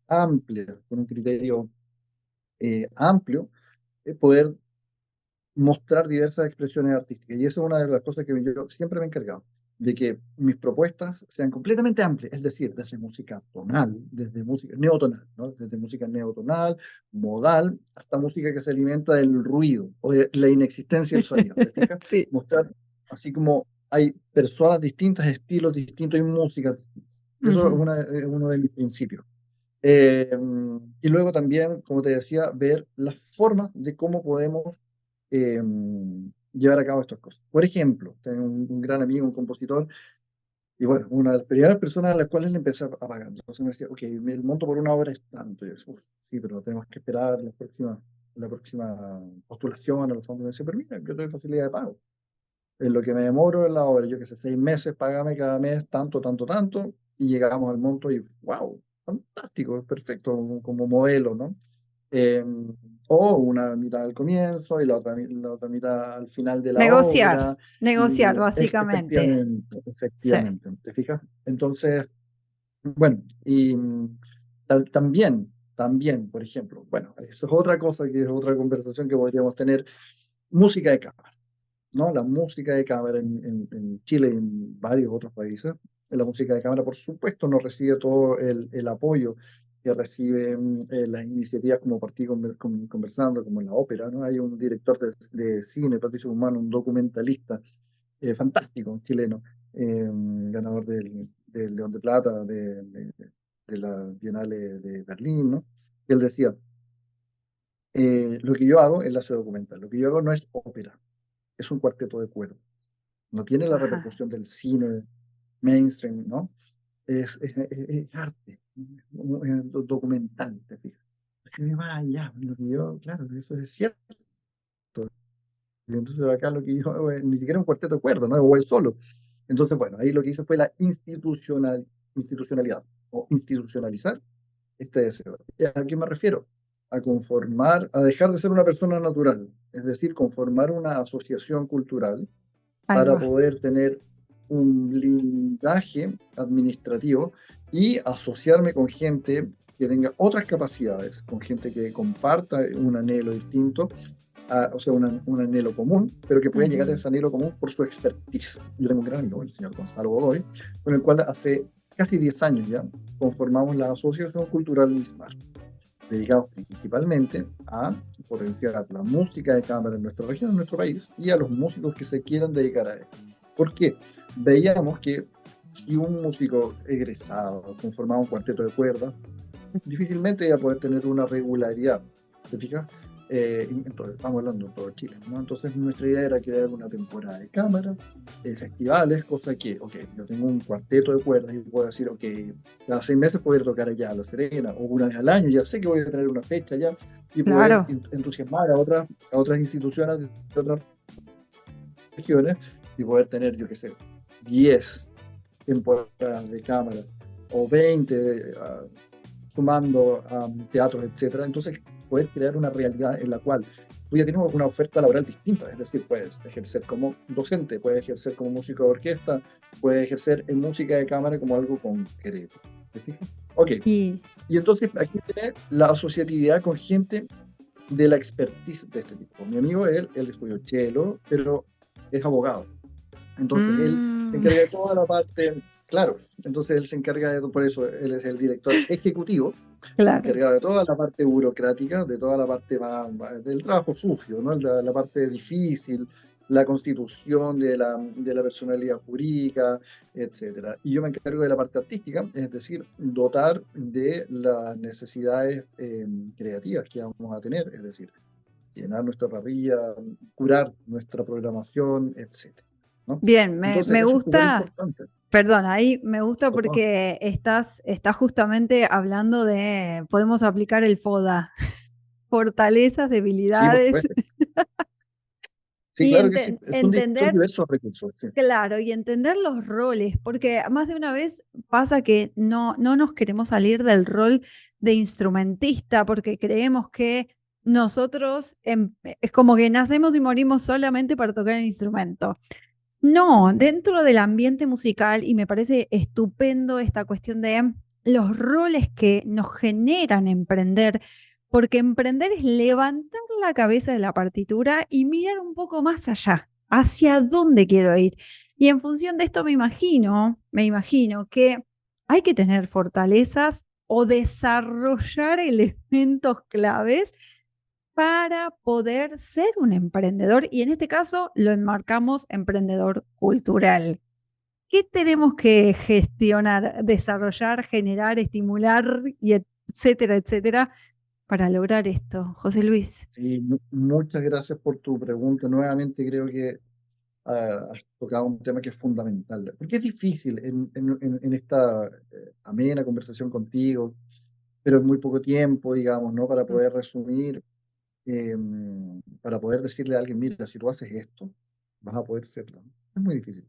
[SPEAKER 2] amplia, con un criterio amplio, poder mostrar diversas expresiones artísticas. Y eso es una de las cosas que yo siempre me he encargado, de que mis propuestas sean completamente amplias, es decir, desde música tonal, desde música neotonal, ¿no? Desde música neotonal, modal, hasta música que se alimenta del ruido o de la inexistencia del sonido. ¿Te fijas?
[SPEAKER 1] Sí.
[SPEAKER 2] Mostrar, así como hay personas distintas, estilos distintos y música. Eso
[SPEAKER 1] Ujú.
[SPEAKER 2] es uno de mis principios. Eh, y luego también, como te decía, ver las formas de cómo podemos eh, llevar a cabo estas cosas. Por ejemplo, tengo un gran amigo, un compositor, Y bueno, una de las primeras personas a las cuales le empecé a pagar. Entonces me decía, ok, el monto por una hora es tanto. Y yo decía, "Uf, sí, pero tenemos que esperar la próxima postulación a los fondos". Me decía, pero mira, yo doy facilidad de pago. En lo que me demoro en la obra, yo que sé, 6 meses, págame cada mes tanto, tanto, tanto, y llegamos al monto y wow, fantástico, es perfecto como modelo, ¿no? Eh, o una mitad al comienzo y la otra mitad al final de la
[SPEAKER 1] Negociar,
[SPEAKER 2] obra.
[SPEAKER 1] negociar,
[SPEAKER 2] Y
[SPEAKER 1] básicamente.
[SPEAKER 2] efectivamente,
[SPEAKER 1] Sí.
[SPEAKER 2] efectivamente, ¿te fijas? Entonces, bueno, y también, por ejemplo, bueno, eso es otra cosa que es otra conversación que podríamos tener, música de cámara, ¿no? La música de cámara en Chile y en varios otros países, la música de cámara, por supuesto, no recibe todo el apoyo que reciben las iniciativas como partí conversando, como en la ópera, ¿no? Hay un director de cine, Patricio Guzmán, un documentalista fantástico, chileno, ganador del León de Plata, de la Bienale de Berlín, ¿no? Y él decía, lo que yo hago es la documental, lo que yo hago no es ópera, es un cuarteto de cuerdas, no tiene la
[SPEAKER 1] Ajá.
[SPEAKER 2] repercusión del cine mainstream, ¿no? Es arte, es documental, te fijas. Es que va allá, lo que yo, claro, eso es cierto. Y entonces acá lo que yo hago es ni siquiera un cuarteto de cuerdas, ¿no? O es solo. Entonces, bueno, ahí lo que hice fue la institucionalidad o institucionalizar este deseo. ¿Y a qué me refiero? A conformar, a dejar de ser una persona natural, es decir, conformar una asociación cultural
[SPEAKER 1] Ahí
[SPEAKER 2] para
[SPEAKER 1] va.
[SPEAKER 2] poder tener un blindaje administrativo y asociarme con gente que tenga otras capacidades, con gente que comparta un anhelo distinto, o sea, un anhelo común, pero que pueda llegar a
[SPEAKER 1] Ujú.
[SPEAKER 2] ese anhelo común por su expertise. Yo tengo un gran amigo, el señor Gonzalo Godoy, con el cual hace casi 10 años ya conformamos la Asociación Cultural Mismar, dedicados principalmente a potenciar la música de cámara en nuestra región, en nuestro país, y a los músicos que se quieran dedicar a esto. ¿Por qué? Veíamos que si un músico egresado conformaba un cuarteto de cuerdas, difícilmente iba a poder tener una regularidad. ¿Te fijas? Entonces, estamos hablando de todo Chile, ¿no? Entonces, nuestra idea era crear una temporada de cámara, festivales, cosa que, ok, yo tengo un cuarteto de cuerdas y puedo decir, ok, cada 6 meses poder tocar allá a La Serena, o una vez al año, ya sé que voy a tener una fecha allá, y poder
[SPEAKER 1] Claro.
[SPEAKER 2] entusiasmar a otras instituciones de otras regiones y poder tener, yo qué sé, 10 temporadas de cámara o 20 sumando a teatros, etcétera. Entonces, poder crear una realidad en la cual tú ya tienes una oferta laboral distinta, es decir, puedes ejercer como docente, puedes ejercer como músico de orquesta, puedes ejercer en música de cámara como algo concreto. ¿Te fijas? Ok,
[SPEAKER 1] Y
[SPEAKER 2] y entonces aquí tiene la asociatividad con gente de la expertise de este tipo. Mi amigo, él estudió cello, pero es abogado. Entonces él se
[SPEAKER 1] mm,
[SPEAKER 2] encarga de toda la parte, claro, entonces él se encarga de, por eso él es el director ejecutivo,
[SPEAKER 1] claro.
[SPEAKER 2] encargado de toda la parte burocrática, de toda la parte del trabajo sucio, ¿no? La parte difícil, la constitución de la personalidad jurídica, etcétera. Y yo me encargo de la parte artística, es decir, dotar de las necesidades creativas que vamos a tener, es decir, llenar nuestra parrilla, curar nuestra programación, etcétera, ¿no?
[SPEAKER 1] Bien,
[SPEAKER 2] Entonces,
[SPEAKER 1] me
[SPEAKER 2] eso es súper
[SPEAKER 1] gusta,
[SPEAKER 2] importante.
[SPEAKER 1] perdón, ahí me gusta
[SPEAKER 2] Por favor.
[SPEAKER 1] porque estás justamente hablando de, podemos aplicar el FODA, fortalezas,
[SPEAKER 2] Sí, por
[SPEAKER 1] debilidades,
[SPEAKER 2] supuesto. Sí,
[SPEAKER 1] y
[SPEAKER 2] claro que sí. Son
[SPEAKER 1] entender.
[SPEAKER 2] diversos recursos, sí.
[SPEAKER 1] Claro, y entender los roles, porque más de una vez pasa que no nos queremos salir del rol de instrumentista, porque creemos que nosotros es como que nacemos y morimos solamente para tocar el instrumento. No, dentro del ambiente musical, y me parece estupendo esta cuestión de los roles que nos generan emprender, porque emprender es levantar la cabeza de la partitura y mirar un poco más allá, hacia dónde quiero ir. Y en función de esto me imagino que hay que tener fortalezas o desarrollar elementos claves para poder ser un emprendedor y en este caso lo enmarcamos emprendedor cultural. ¿Qué tenemos que gestionar, desarrollar, generar, estimular y etcétera, etcétera para lograr esto, José Luis?
[SPEAKER 2] Sí, muchas gracias por tu pregunta. Nuevamente creo que has tocado un tema que es fundamental, porque es difícil en esta amena conversación contigo, pero en muy poco tiempo, digamos, ¿no? Para
[SPEAKER 1] Mm.
[SPEAKER 2] poder resumir, eh, para poder decirle a alguien, mira, si tú haces esto, vas a poder hacerlo. Es muy difícil.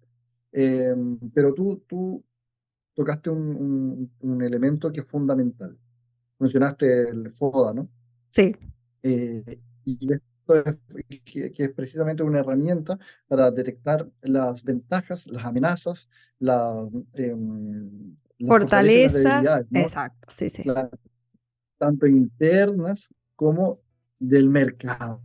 [SPEAKER 2] Eh, pero tú tocaste un elemento que es fundamental. Mencionaste el FODA, ¿no?
[SPEAKER 1] Sí,
[SPEAKER 2] Eh, y esto es, que es precisamente una herramienta para detectar las ventajas, las amenazas, las, las fortalezas y las
[SPEAKER 1] fortalezas,
[SPEAKER 2] debilidades, ¿no?
[SPEAKER 1] exacto, sí, sí,
[SPEAKER 2] La- Tanto internas como del mercado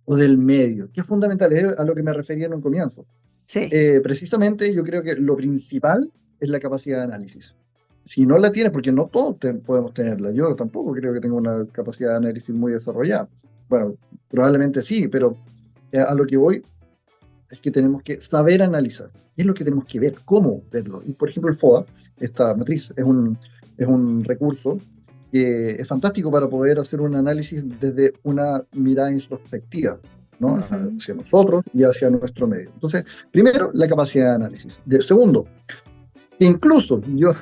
[SPEAKER 2] o del medio, que es fundamental, es a lo que me refería en un comienzo.
[SPEAKER 1] sí,
[SPEAKER 2] Precisamente yo creo que lo principal es la capacidad de análisis. Si no la tienes, porque no todos podemos tenerla, yo tampoco creo que tenga una capacidad de análisis muy desarrollada. Bueno, probablemente sí, pero a lo que voy es que tenemos que saber analizar. ¿Qué es lo que tenemos que ver? ¿Cómo verlo? Y por ejemplo, el FODA, esta matriz, es un recurso que es fantástico para poder hacer un análisis desde una mirada introspectiva, ¿no?
[SPEAKER 1] ujú,
[SPEAKER 2] Hacia nosotros y hacia nuestro medio. Entonces, primero, la capacidad de análisis. Segundo, que incluso yo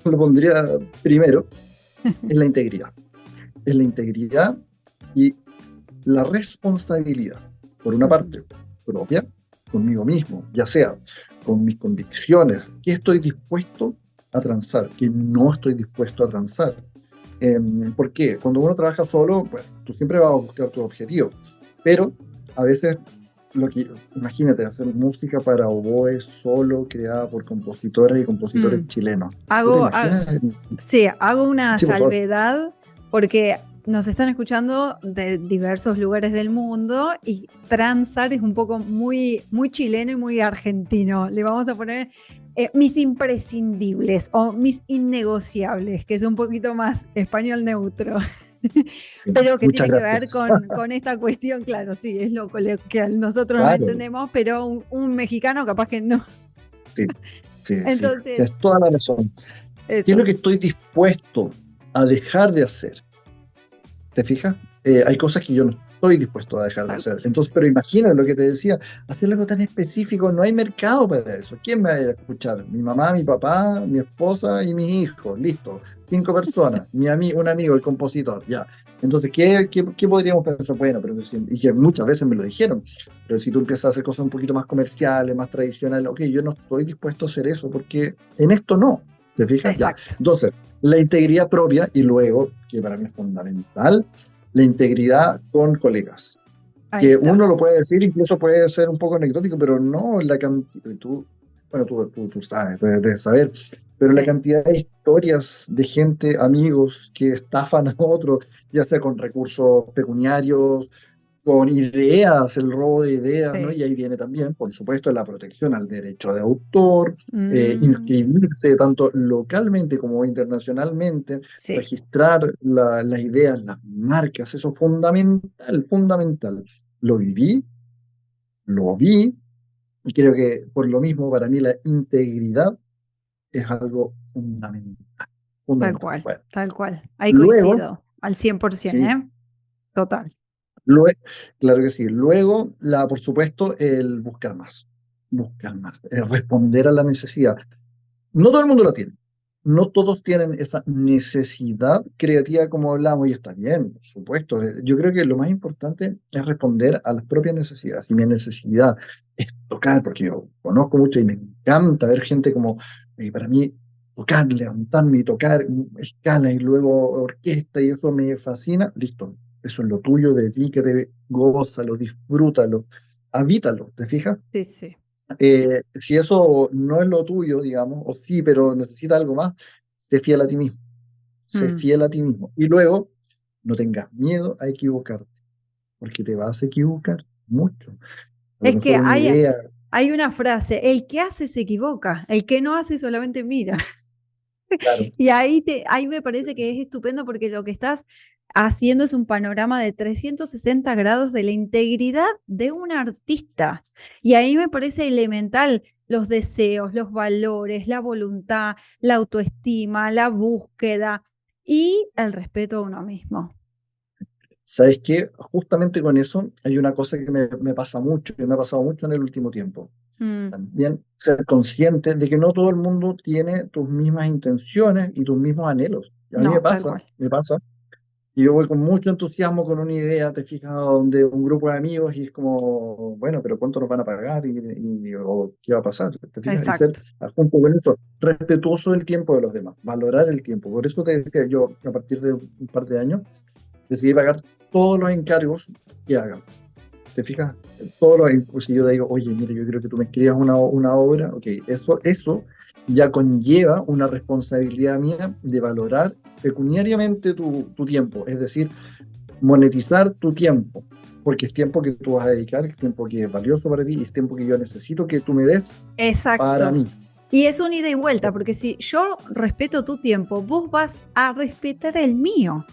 [SPEAKER 2] lo pondría primero, es la integridad. Es la integridad y la responsabilidad, por una
[SPEAKER 1] ujú.
[SPEAKER 2] parte propia, conmigo mismo, ya sea con mis convicciones, que estoy dispuesto a transar, que no estoy dispuesto a transar. ¿Por qué? Cuando uno trabaja solo, pues tú siempre vas a buscar tu objetivo, pero a veces, imagínate, hacer música para oboe solo, creada por compositoras y compositores
[SPEAKER 1] Mm.
[SPEAKER 2] chilenos. ¿Tú te
[SPEAKER 1] Hago, ha-
[SPEAKER 2] imaginas?
[SPEAKER 1] sí, hago una
[SPEAKER 2] Sí, por favor.
[SPEAKER 1] salvedad porque nos están escuchando de diversos lugares del mundo y transar es un poco muy, muy chileno y muy argentino. Le vamos a poner mis imprescindibles o mis innegociables, que es un poquito más español neutro. Pero que
[SPEAKER 2] Muchas
[SPEAKER 1] tiene que ver
[SPEAKER 2] gracias.
[SPEAKER 1] con esta cuestión, claro, sí, es lo que nosotros no
[SPEAKER 2] Claro,
[SPEAKER 1] entendemos, pero un mexicano capaz que no.
[SPEAKER 2] sí, sí, sí,
[SPEAKER 1] Entonces,
[SPEAKER 2] tienes toda la razón. ¿Qué es lo
[SPEAKER 1] eso.
[SPEAKER 2] que estoy dispuesto a dejar de hacer? ¿Te fijas? Hay cosas que yo no estoy dispuesto a dejar de
[SPEAKER 1] Tal
[SPEAKER 2] hacer.
[SPEAKER 1] cual.
[SPEAKER 2] Entonces, pero imagina lo que te decía, hacer algo tan específico, no hay mercado para eso. ¿Quién me va a ir a escuchar? Mi mamá, mi papá, mi esposa y mis hijos. Listo. 5 personas. Un amigo, el compositor. Ya. Entonces, ¿qué podríamos pensar? Bueno, pero y que muchas veces me lo dijeron, pero si tú empiezas a hacer cosas un poquito más comerciales, más tradicionales, ok, yo no estoy dispuesto a hacer eso porque en esto no. ¿Te fijas? Ya.
[SPEAKER 1] Exacto.
[SPEAKER 2] Entonces, la integridad propia y luego, que para mí es fundamental, la integridad con colegas.
[SPEAKER 1] Ahí
[SPEAKER 2] Que
[SPEAKER 1] está.
[SPEAKER 2] uno lo puede decir, incluso puede ser un poco anecdótico, pero no la cantidad, bueno, tú sabes, debes saber, pero la
[SPEAKER 1] Sí.
[SPEAKER 2] cantidad de historias de gente, amigos, que estafan a otros, ya sea con recursos pecuniarios, con ideas, el robo de ideas, ¿no?
[SPEAKER 1] Sí.
[SPEAKER 2] Y ahí viene también, por supuesto, la protección al derecho de autor,
[SPEAKER 1] Mm,
[SPEAKER 2] inscribirse tanto localmente como internacionalmente,
[SPEAKER 1] sí.
[SPEAKER 2] registrar las ideas, las marcas, eso es fundamental, fundamental. Lo viví, lo vi, y creo que por lo mismo para mí la integridad es algo fundamental,
[SPEAKER 1] Tal
[SPEAKER 2] fundamental.
[SPEAKER 1] cual.
[SPEAKER 2] Bueno,
[SPEAKER 1] Tal cual. Ahí
[SPEAKER 2] luego,
[SPEAKER 1] coincido. Al 100%,
[SPEAKER 2] sí,
[SPEAKER 1] ¿eh? Total.
[SPEAKER 2] Lue- claro que sí. Luego, por supuesto, el buscar más, responder a la necesidad. No todo el mundo la tiene. No todos tienen esa necesidad creativa como hablamos y está bien, por supuesto. Yo creo que lo más importante es responder a las propias necesidades. Y mi necesidad es tocar, porque yo conozco mucho y me encanta ver gente como, para mí, tocar, levantarme y tocar escala y luego orquesta y eso me fascina. Listo, eso es lo tuyo, dedícate, gózalo, disfrútalo, habítalo, ¿te fijas?
[SPEAKER 1] Sí, sí.
[SPEAKER 2] Si eso no es lo tuyo, digamos, o sí, pero necesita algo más, sé fiel a ti mismo, sé
[SPEAKER 1] Mm.
[SPEAKER 2] fiel a ti mismo. Y luego, no tengas miedo a equivocarte, porque te vas a equivocar mucho. A lo
[SPEAKER 1] Es que
[SPEAKER 2] mejor una idea,
[SPEAKER 1] hay una frase, el que hace se equivoca, el que no hace solamente mira.
[SPEAKER 2] claro,
[SPEAKER 1] Y ahí me parece que es estupendo porque lo que estás haciendo es un panorama de 360 grados de la integridad de un artista. Y ahí me parece elemental los deseos, los valores, la voluntad, la autoestima, la búsqueda y el respeto a uno mismo.
[SPEAKER 2] ¿sabes qué? Justamente con eso hay una cosa que me pasa mucho, y me ha pasado mucho en el último tiempo.
[SPEAKER 1] Mm,
[SPEAKER 2] También ser consciente de que no todo el mundo tiene tus mismas intenciones y tus mismos anhelos. Y a mí
[SPEAKER 1] no, tal cual.
[SPEAKER 2] me pasa, y yo voy con mucho entusiasmo con una idea, te fijas, donde un grupo de amigos y es como, bueno, pero ¿cuánto nos van a pagar? O ¿qué va a pasar? ¿Te fijas? Y ser,
[SPEAKER 1] Exacto.
[SPEAKER 2] junto con eso, respetuoso del tiempo de los demás, valorar el tiempo. Por eso te decía yo, a partir de un par de años, decidí pagar todos los encargos que haga. ¿Te fijas? Todos los, pues, si yo te digo, oye, mire, yo creo que tú me escribas una obra, ok, eso ya conlleva una responsabilidad mía de valorar pecuniariamente tu tiempo, es decir, monetizar tu tiempo, porque es tiempo que tú vas a dedicar, es tiempo que es valioso para ti, y es tiempo que yo necesito que tú me des para
[SPEAKER 1] Exacto.
[SPEAKER 2] mí.
[SPEAKER 1] Y es un ida y vuelta, porque si yo respeto tu tiempo, vos vas a respetar el mío.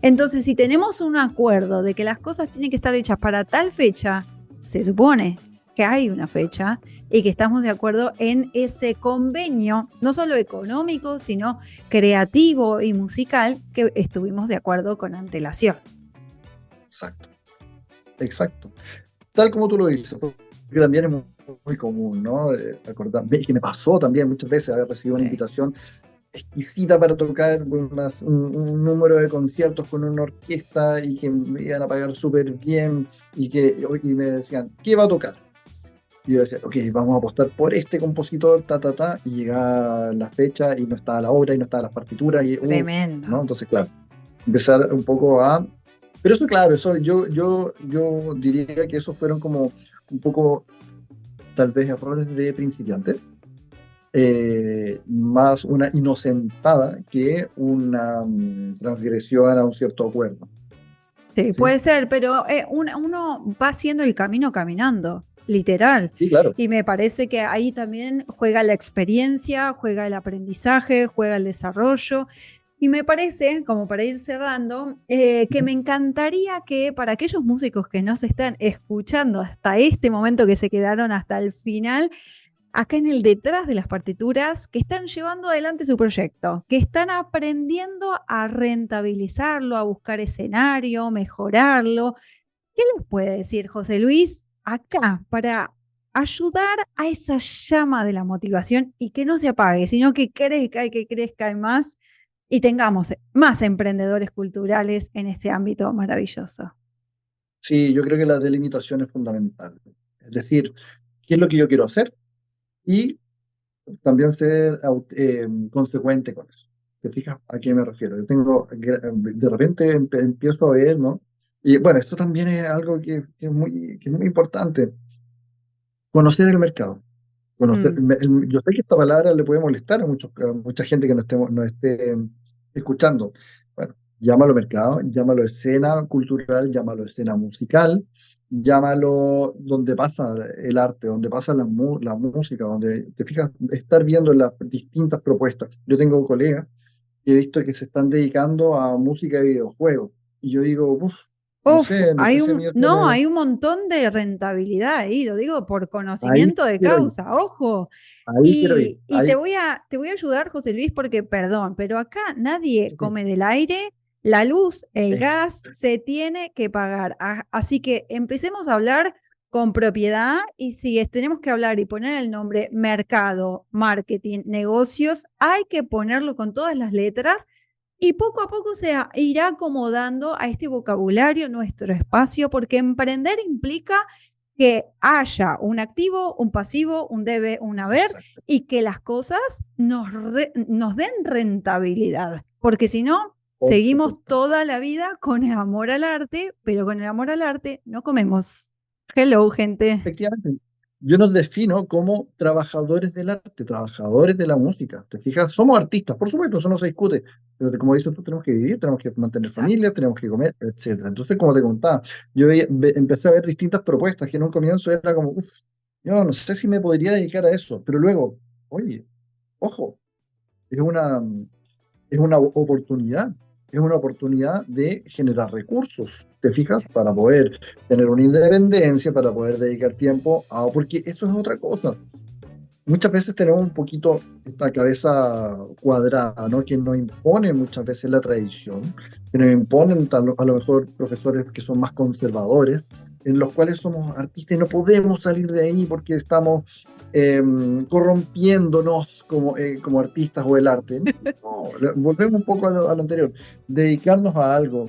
[SPEAKER 1] Entonces, si tenemos un acuerdo de que las cosas tienen que estar hechas para tal fecha, se supone que hay una fecha y que estamos de acuerdo en ese convenio, no solo económico, sino creativo y musical, que estuvimos de acuerdo con antelación.
[SPEAKER 2] Exacto, exacto. Tal como tú lo dices, porque también es muy común, ¿no? Que me pasó también muchas veces haber recibido una
[SPEAKER 1] Sí.
[SPEAKER 2] invitación exquisita para tocar un número de conciertos con una orquesta y que me iban a pagar súper bien y me decían, ¿qué va a tocar? Y yo decía, ok, vamos a apostar por este compositor, y llegaba la fecha y no estaba la obra y no estaban las partituras ¿no?
[SPEAKER 1] Tremendo.
[SPEAKER 2] Entonces, claro, empezar un poco a... Pero eso, claro, eso yo diría que esos fueron como un poco, tal vez, errores de principiantes, más una inocentada que una transgresión a un cierto acuerdo.
[SPEAKER 1] Sí,
[SPEAKER 2] ¿Sí?
[SPEAKER 1] puede ser, pero uno va haciendo el camino caminando, literal.
[SPEAKER 2] Sí, claro.
[SPEAKER 1] Y me parece que ahí también juega la experiencia, juega el aprendizaje, juega el desarrollo. Y me parece, como para ir cerrando, que me encantaría que para aquellos músicos que nos están escuchando hasta este momento, que se quedaron hasta el final, acá en el detrás de las partituras, que están llevando adelante su proyecto, que están aprendiendo a rentabilizarlo, a buscar escenario, mejorarlo. ¿Qué les puede decir José Luis acá para ayudar a esa llama de la motivación y que no se apague, sino que crezca y más y tengamos más emprendedores culturales en este ámbito maravilloso?
[SPEAKER 2] Sí, yo creo que la delimitación es fundamental. Es decir, ¿qué es lo que yo quiero hacer? Y también ser consecuente con eso. ¿Te fijas a qué me refiero? Yo tengo, de repente empiezo a ver, ¿no? Y bueno, esto también es algo que es muy importante, conocer el mercado.
[SPEAKER 1] Mm,
[SPEAKER 2] Yo sé que esta palabra le puede molestar a mucha gente que nos esté escuchando. Bueno, llámalo mercado, llámalo escena cultural, llámalo escena musical, llámalo donde pasa el arte, donde pasa la música, donde te fijas, estar viendo las distintas propuestas. Yo tengo colegas que he visto que se están dedicando a música de videojuegos. Y yo digo, uff,
[SPEAKER 1] uf,
[SPEAKER 2] no sé si a mí eso
[SPEAKER 1] no,
[SPEAKER 2] me...
[SPEAKER 1] hay un montón de rentabilidad ahí, lo digo por
[SPEAKER 2] Ahí
[SPEAKER 1] conocimiento de
[SPEAKER 2] quiero ir,
[SPEAKER 1] causa, ojo.
[SPEAKER 2] ahí quiero ir,
[SPEAKER 1] Y te voy a ayudar, José Luis, porque, perdón, pero acá nadie
[SPEAKER 2] sí,
[SPEAKER 1] come del aire, la luz, el
[SPEAKER 2] es-
[SPEAKER 1] gas se tiene que pagar. Así que empecemos a hablar con propiedad y si tenemos que hablar y poner el nombre mercado, marketing, negocios, hay que ponerlo con todas las letras y poco a poco se irá acomodando a este vocabulario nuestro espacio, porque emprender implica que haya un activo, un pasivo, un debe, un haber
[SPEAKER 2] Exacto.
[SPEAKER 1] y que las cosas nos den rentabilidad, porque si no,
[SPEAKER 2] Por
[SPEAKER 1] seguimos
[SPEAKER 2] supuesto.
[SPEAKER 1] toda la vida con el amor al arte, pero con el amor al arte no comemos. Hello, gente.
[SPEAKER 2] Efectivamente. Yo nos defino como trabajadores del arte, trabajadores de la música. ¿Te fijas? Somos artistas, por supuesto, eso no se discute. Pero como dices tú, tenemos que vivir, tenemos que mantener
[SPEAKER 1] Exacto.
[SPEAKER 2] familia, tenemos que comer, etcétera. Entonces, como te contaba, empecé a ver distintas propuestas que en un comienzo era como, uff, yo no sé si me podría dedicar a eso. Pero luego, oye, ojo, es una, es una oportunidad, es una oportunidad de generar recursos, ¿te fijas?
[SPEAKER 1] Sí.
[SPEAKER 2] Para poder tener una independencia, para poder dedicar tiempo a, porque eso es otra cosa. Muchas veces tenemos un poquito esta cabeza cuadrada, ¿no? Que nos impone muchas veces la tradición, que nos imponen a lo mejor profesores que son más conservadores, en los cuales somos artistas y no podemos salir de ahí porque estamos corrompiéndonos como artistas o el arte. No, volvemos un poco a lo anterior. Dedicarnos a algo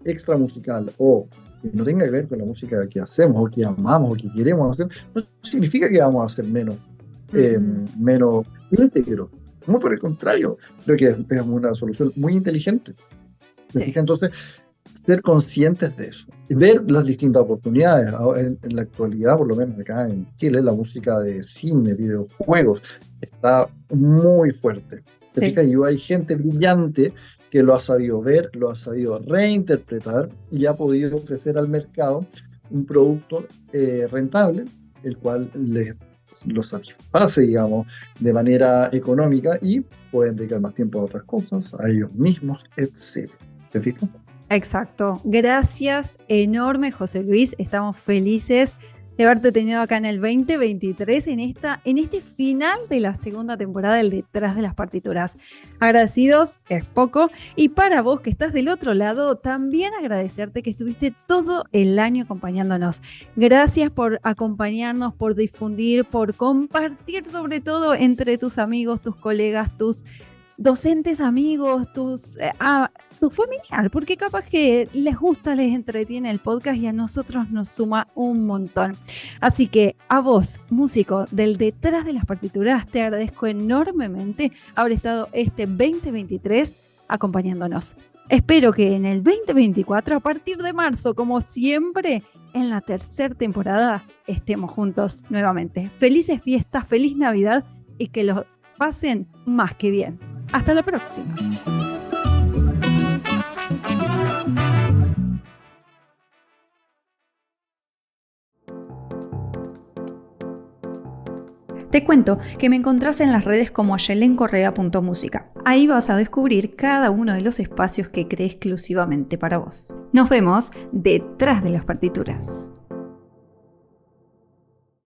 [SPEAKER 2] extra musical o que no tenga que ver con la música que hacemos o que amamos o que queremos hacer, no significa que vamos a ser menos íntegros. Muy por el contrario, creo que es una solución muy inteligente.
[SPEAKER 1] Sí.
[SPEAKER 2] Entonces, ser conscientes de eso, ver las distintas oportunidades. En la actualidad, por lo menos acá en Chile, la música de cine, videojuegos, está muy fuerte. ¿Te fijas? Y hay gente brillante que lo ha sabido ver, lo ha sabido reinterpretar y ha podido ofrecer al mercado un producto rentable, el cual lo satisface, digamos, de manera económica y pueden dedicar más tiempo a otras cosas, a ellos mismos, etc. ¿Te fijas?
[SPEAKER 1] Exacto. Gracias enorme, José Luis. Estamos felices de haberte tenido acá en el 2023, en este final de la segunda temporada del Detrás de las Partituras. Agradecidos es poco. Y para vos que estás del otro lado, también agradecerte que estuviste todo el año acompañándonos. Gracias por acompañarnos, por difundir, por compartir sobre todo entre tus amigos, tus colegas, tus docentes amigos, tu familiar, porque capaz que les gusta, les entretiene el podcast y a nosotros nos suma un montón. Así que a vos, músico del Detrás de las Partituras, te agradezco enormemente haber estado este 2023 acompañándonos. Espero que en el 2024, a partir de marzo, como siempre, en la tercera temporada, estemos juntos nuevamente. Felices fiestas, feliz Navidad y que los pasen más que bien. Hasta la próxima. Te cuento que me encontrás en las redes como yelencorrea.música. Ahí vas a descubrir cada uno de los espacios que creé exclusivamente para vos. Nos vemos detrás de las partituras.